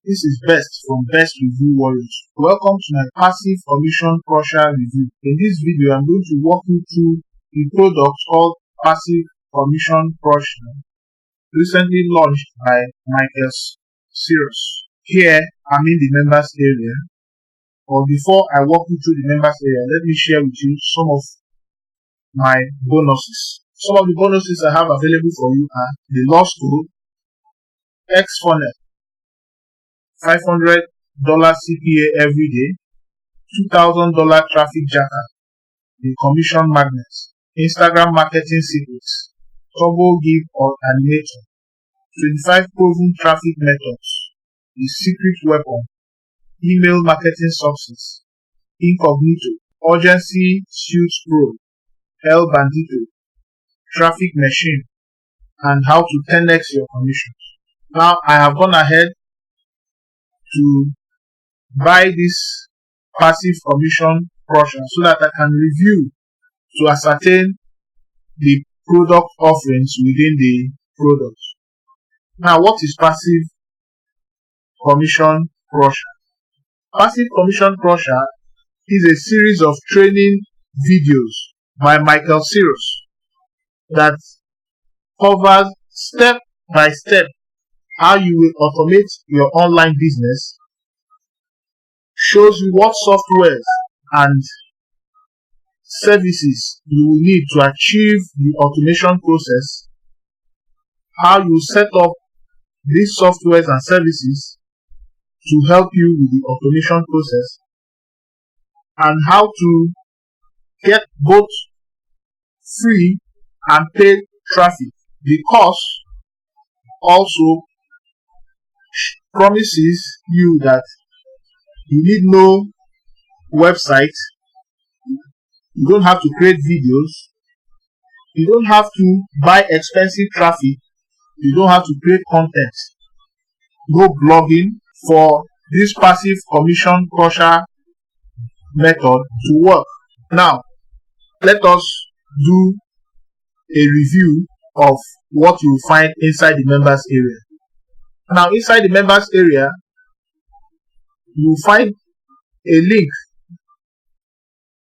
This is Best from Best Review Warriors. Welcome to my passive commission crusher review. In this video, I'm going to walk you through the product called Passive Commission Crusher, recently launched by Michael Cyrus. Here, I'm in the members area. But before I walk you through the members area, let me share with you some of my bonuses. Some of the bonuses I have available for you are the Law School, X-Funnel, $500 CPA every day, $2,000 traffic jacker, the commission magnets, Instagram marketing secrets, turbo give or animator, 25 proven traffic methods, the secret weapon, email marketing success, incognito, urgency suits pro, El Bandito, traffic machine, and how to 10x your commissions. Now I have gone ahead to buy this passive commission crusher so that I can review to ascertain the product offerings within the product. Now, what is passive commission crusher? Passive commission crusher is a series of training videos by Michael Cyrus that covers step by step how you will automate your online business, shows you what softwares and services you will need to achieve the automation process, how you set up these softwares and services to help you with the automation process, and how to get both free and paid traffic. The course also promises you that you need no website, you don't have to create videos, you don't have to buy expensive traffic, you don't have to create content, no blogging for this passive commission crusher method to work. Now, let us do a review of what you will find inside the members area. Now, inside the members area, you will find a link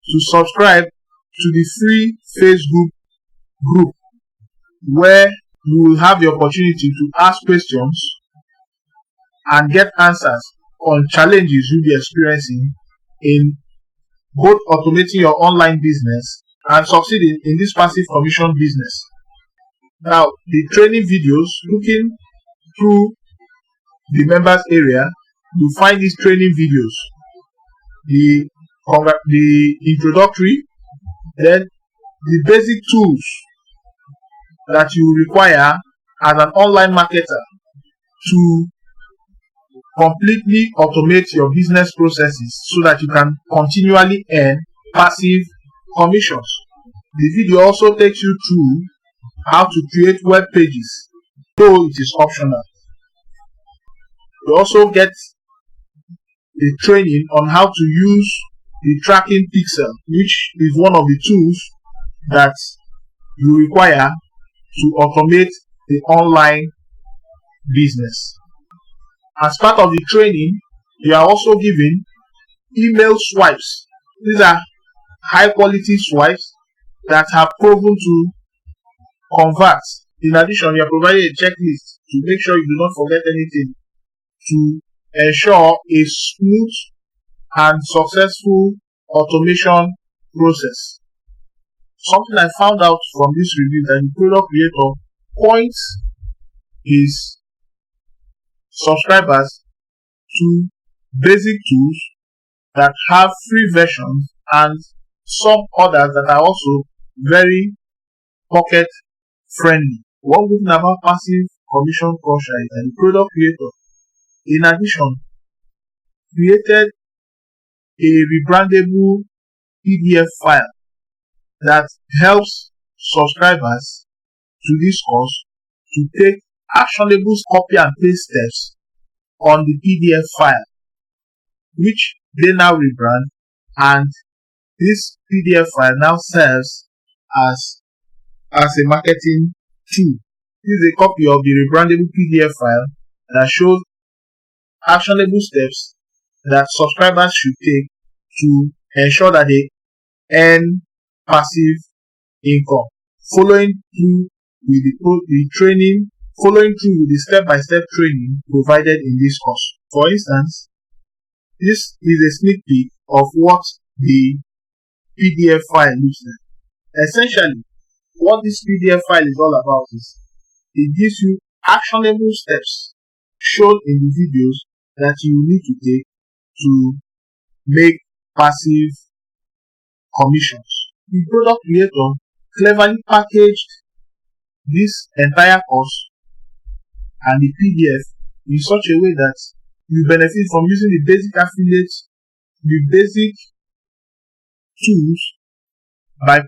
to subscribe to the free Facebook group where you will have the opportunity to ask questions and get answers on challenges you'll be experiencing in both automating your online business and succeeding in this passive commission business. Now, the training videos, looking through the members area, you find these training videos, the introductory, then the basic tools that you require as an online marketer to completely automate your business processes so that you can continually earn passive commissions. The video also takes you through how to create web pages, though it is optional. You also get the training on how to use the tracking pixel, which is one of the tools that you require to automate the online business. As part of the training, you are also given email swipes. These are high quality swipes that have proven to convert. In addition, you are provided a checklist to make sure you do not forget anything to ensure a smooth and successful automation process. Something I found out from this review that the product creator points his subscribers to basic tools that have free versions and some others that are also very pocket friendly. One good thing about passive commission crusher is that the product creator, in addition, created a rebrandable PDF file that helps subscribers to this course to take actionable copy and paste steps on the PDF file, which they now rebrand, and this PDF file now serves as a marketing tool. This is a copy of the rebrandable PDF file that shows actionable steps that subscribers should take to ensure that they earn passive income, following through with the step-by-step training provided in this course. For instance, this is a sneak peek of what the PDF file looks like. Essentially, what this PDF file is all about is it gives you actionable steps shown in the videos that you need to take to make passive commissions. The product creator cleverly packaged this entire course and the PDF in such a way that you benefit from using the basic affiliates, the basic tools by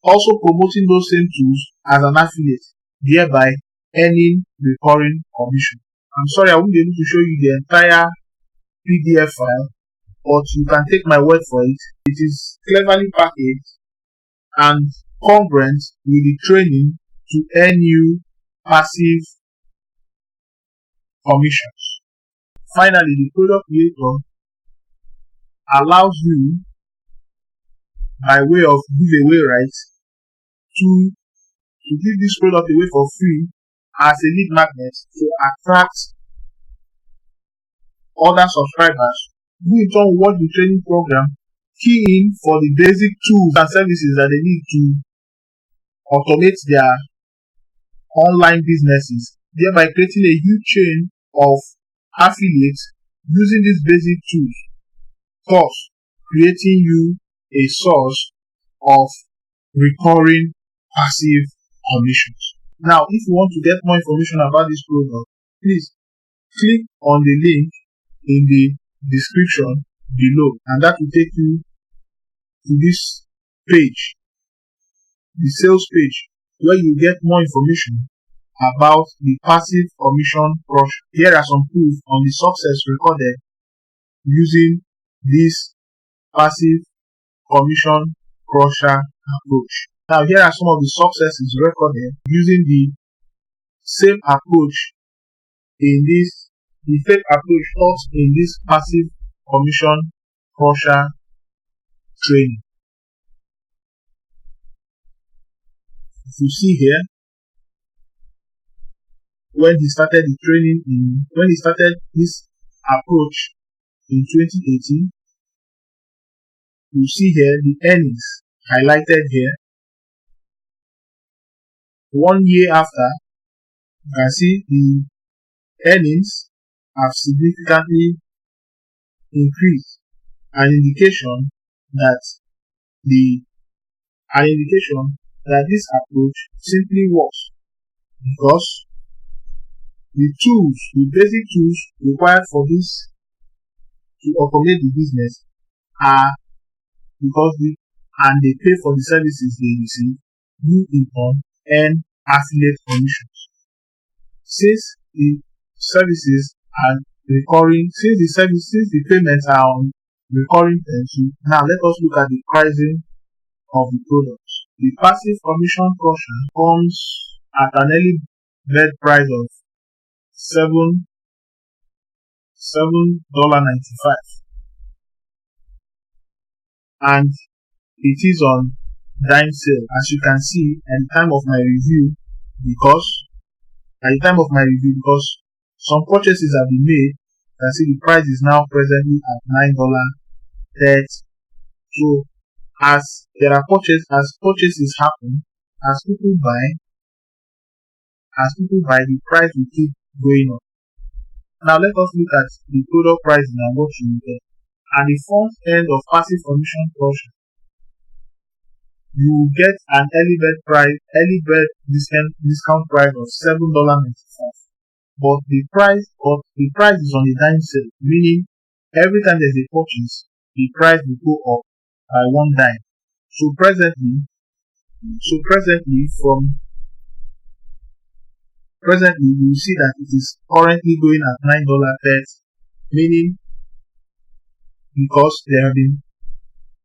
also promoting those same tools as an affiliate, thereby earning recurring commission. I'm sorry I won't be able to show you the entire PDF file, but you can take my word for it. It is cleverly packaged and congruent with the training to earn you passive commissions. Finally, the product creator allows you, by way of giveaway rights, to give this product away for free as a lead magnet to attract other subscribers who in turn watch the training program, key in for the basic tools and services that they need to automate their online businesses, thereby creating a huge chain of affiliates using these basic tools, thus creating you a source of recurring passive commissions. Now, if you want to get more information about this product, please click on the link in the description below, and that will take you to this page, the sales page, where you get more information about the passive commission crusher. Here are some proof on the success recorded using this passive commission crusher approach. Now, here are some of the successes recorded using the same approach the same approach taught in this passive commission crusher training. If you see here, when he started this approach in 2018, you see here the earnings highlighted here. 1 year after, you can see the earnings have significantly increased, an indication that this approach simply works, because the basic tools required for this to automate the business are and they pay for the services they receive, you in turn earn affiliate commissions. Since the services are recurring, since the payments are on recurring terms, now let us look at the pricing of the products. The passive commission crusher comes at an early bird price of $7.95, and it is on dime sale, as you can see at the time of my review, because some purchases have been made. You can see the price is now presently at $9.30. So as purchases happen, as people buy, the price will keep going up. Now let us look at the product pricing and what you will get. At the front end of passive commission crusher, you will get an early bird discount price of $7.95. But the price is on a dime sale, meaning every time there's a purchase, the price will go up by 1 dime. So presently you will see that it is currently going at $9.30, meaning because there have been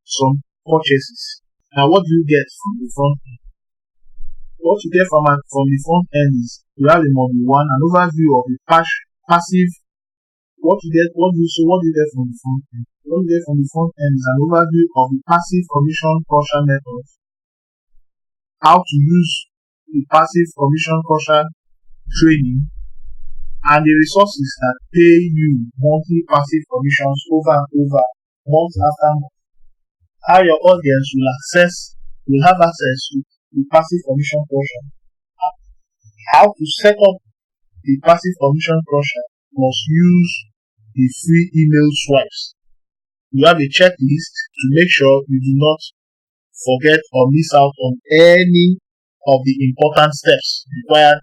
some purchases. Now, what do you get from the front end? What you get from the front end is you have a module 1, an overview of the passive what you get from the front end? What you get from the front end is an overview of the passive commission crusher methods, how to use the passive commission crusher training, and the resources that pay you monthly passive commissions over and over, month after month. How your audience will have access to the passive commission crusher. How to set up the passive commission crusher must use the free email swipes. You have a checklist to make sure you do not forget or miss out on any of the important steps required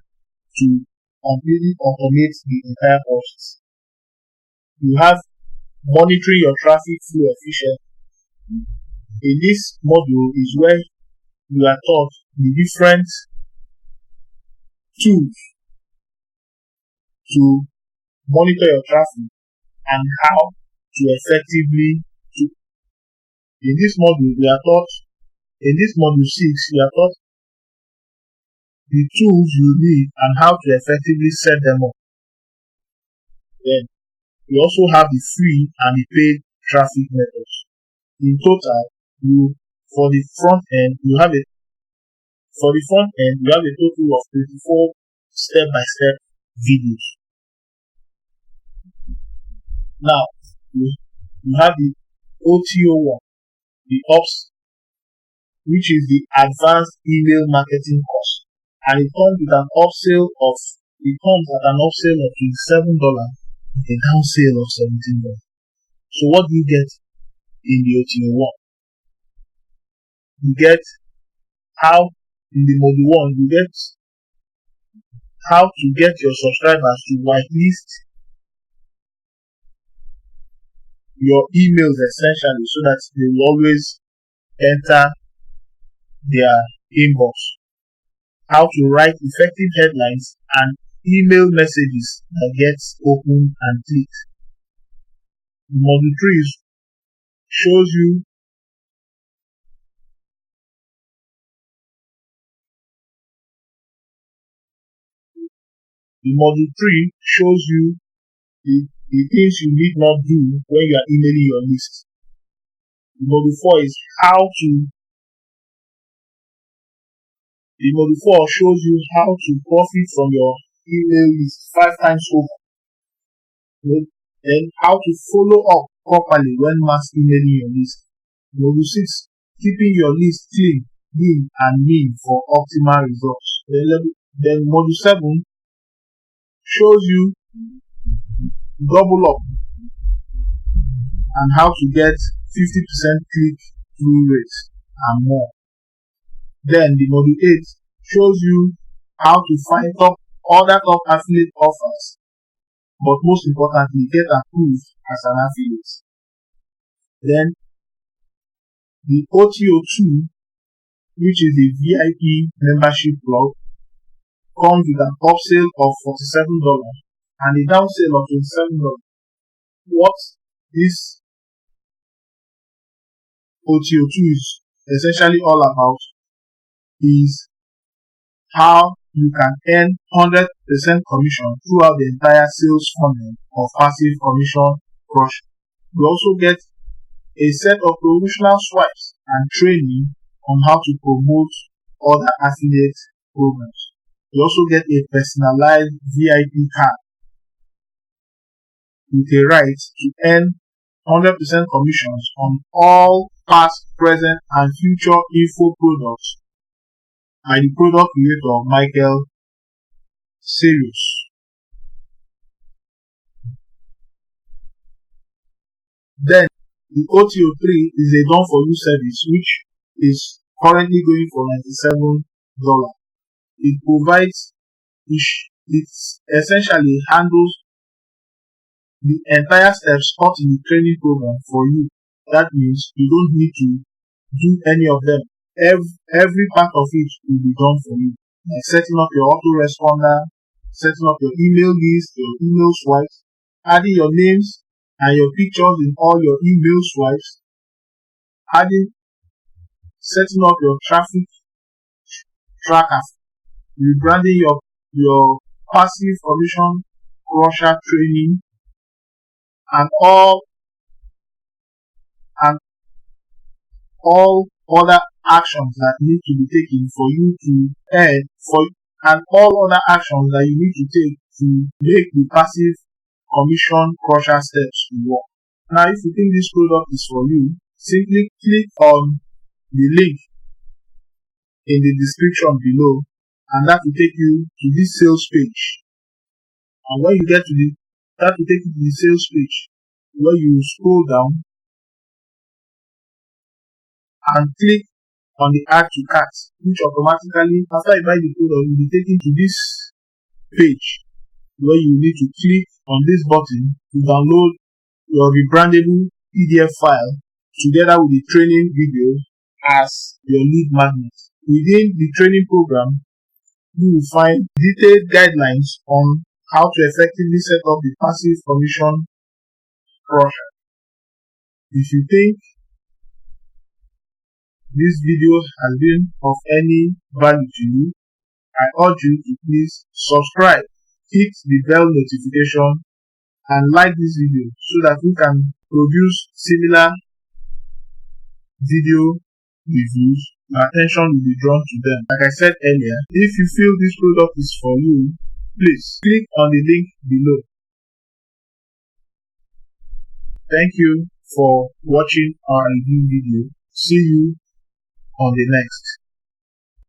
to completely automate the entire process. You have monitoring your traffic flow efficiently. In this module is where you are taught the different tools to monitor your traffic and how to effectively do. In this module 6, you are taught the tools you need and how to effectively set them up. Then we also have the free and the paid traffic methods. In total, for the front end, you have a total of 24 step-by-step videos. Now, you have the OTO1, the OPS, which is the Advanced Email Marketing course, and it comes at an upsell of $27 with a down sale of $17. So what do you get in the OTO1? You get how, in the module 1, you get how to get your subscribers to whitelist your emails essentially, so that they will always enter their inbox. How to write effective headlines and email messages that gets opened and clicked. Module 3 shows you the things you need not do when you are emailing your list. Module 4 shows you how to profit from your email list 5 times over. Then how to follow up properly when mass emailing your list. Module 6, keeping your list clean, and mean for optimal results. Then module 7 shows you double up and how to get 50% click-through rate and more. Then the module 8 shows you how to find other top affiliate offers, but most importantly, get approved as an affiliate. Then the OTO2, which is the VIP membership club, comes with an upsell of $47 and a downsell of $27. What this OTO2 is essentially all about is how you can earn 100% commission throughout the entire sales funnel of passive commission crusher. You also get a set of promotional swipes and training on how to promote other affiliate programs. You also get a personalized VIP card with a right to earn 100% commissions on all past, present, and future info products by the product creator Michael Sirius. Then the OTO3 is a done-for-you service, which is currently going for $97. It essentially handles the entire steps taught in the training program for you. That means you don't need to do any of them. Every part of it will be done for you. Like setting up your autoresponder, setting up your email list, your email swipes, adding your names and your pictures in all your email swipes, setting up your traffic tracker, rebranding your passive commission crusher training, and and all other actions that need to be taken for you to earn for and all other actions that you need to take to make the passive commission crusher steps to work. Now, if you think this product is for you, simply click on the link in the description below, and that will take you to this sales page. And when you get to that will take you to the sales page, where you scroll down and click on the add to cart, which automatically, after you buy the product, you'll be taken to this page where you need to click on this button to download your rebrandable PDF file together with the training video as your lead magnet. Within the training program, you will find detailed guidelines on how to effectively set up the passive commission crusher. If you think this video has been of any value to you, I urge you to please subscribe, hit the bell notification, and like this video so that we can produce similar video reviews. Your attention will be drawn to them. Like I said earlier, if you feel this product is for you, please click on the link below. Thank you for watching our review video. See you on the next.